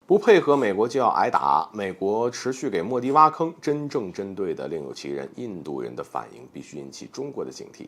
不配合美国就要挨打，美国持续给莫迪挖坑，真正针对的另有其人。印度人的反应必须引起中国的警惕。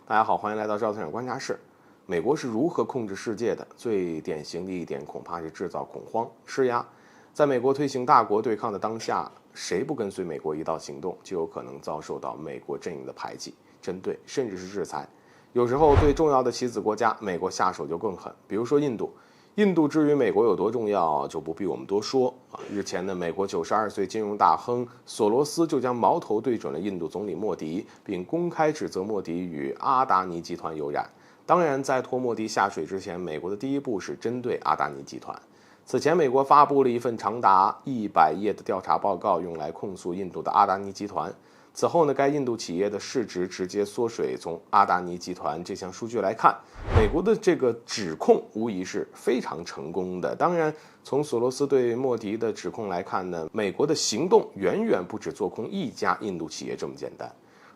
大家好，欢迎来到赵特产观察室。美国是如何控制世界的？最典型的一点恐怕是制造恐慌、施压。在美国推行大国对抗的当下，谁不跟随美国一道行动，就有可能遭受到美国阵营的排挤、针对，甚至是制裁。有时候对重要的棋子国家，美国下手就更狠。比如说印度，印度至于美国有多重要，就不必我们多说啊。日前呢，美国92岁金融大亨索罗斯就将矛头对准了印度总理莫迪，并公开指责莫迪与阿达尼集团有染。当然，在拖莫迪下水之前，美国的第一步是针对阿达尼集团。此前，美国发布了一份长达100页的调查报告，用来控诉印度的阿达尼集团。此后呢，该印度企业的市值直接缩水。从阿达尼集团这项数据来看，美国的这个指控无疑是非常成功的。当然，从索罗斯对莫迪的指控来看呢，美国的行动远远不止做空一家印度企业这么简单。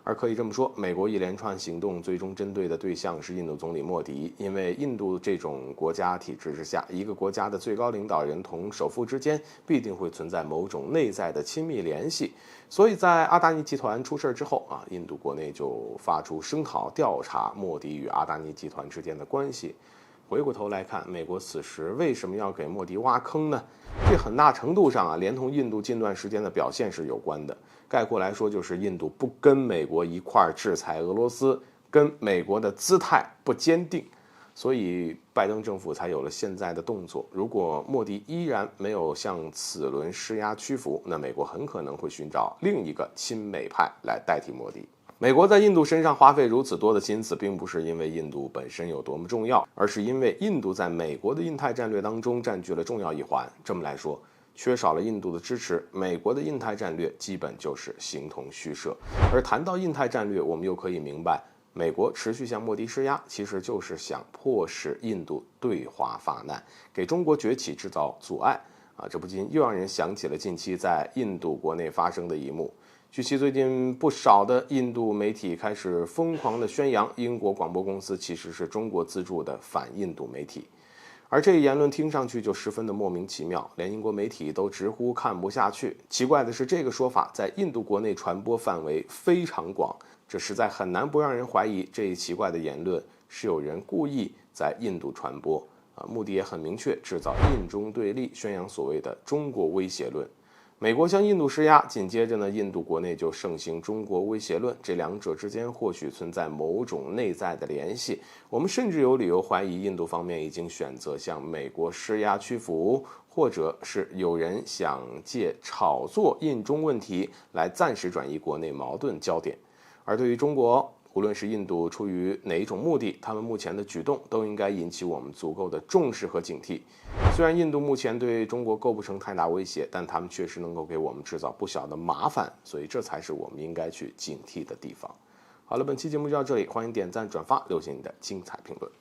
而可以这么说，美国一连串行动最终针对的对象是印度总理莫迪，因为印度这种国家体制之下，一个国家的最高领导人同首富之间必定会存在某种内在的亲密联系，所以在阿达尼集团出事之后啊，印度国内就发出声讨，调查莫迪与阿达尼集团之间的关系。回过头来看，美国此时为什么要给莫迪挖坑呢？这很大程度上连同印度近段时间的表现是有关的。概括来说，就是印度不跟美国一块制裁俄罗斯，跟美国的姿态不坚定，所以拜登政府才有了现在的动作。如果莫迪依然没有向此轮施压屈服，那美国很可能会寻找另一个亲美派来代替莫迪。美国在印度身上花费如此多的心思，并不是因为印度本身有多么重要，而是因为印度在美国的印太战略当中占据了重要一环。这么来说，缺少了印度的支持，美国的印太战略基本就是形同虚设。而谈到印太战略，我们又可以明白，美国持续向莫迪施压，其实就是想迫使印度对华发难，给中国崛起制造阻碍啊！这不禁又让人想起了近期在印度国内发生的一幕。据悉，最近不少的印度媒体开始疯狂地宣扬英国广播公司其实是中国资助的反印度媒体，而这一言论听上去就十分的莫名其妙，连英国媒体都直呼看不下去。奇怪的是，这个说法在印度国内传播范围非常广，这实在很难不让人怀疑这一奇怪的言论是有人故意在印度传播，目的也很明确，制造印中对立，宣扬所谓的中国威胁论。美国向印度施压，紧接着呢，印度国内就盛行中国威胁论，这两者之间或许存在某种内在的联系。我们甚至有理由怀疑，印度方面已经选择向美国施压屈服，或者是有人想借炒作印中问题来暂时转移国内矛盾焦点。而对于中国，无论是印度出于哪一种目的，他们目前的举动都应该引起我们足够的重视和警惕。虽然印度目前对中国构不成太大威胁，但他们确实能够给我们制造不小的麻烦，所以这才是我们应该去警惕的地方。好了，本期节目就到这里，欢迎点赞转发，留下你的精彩评论。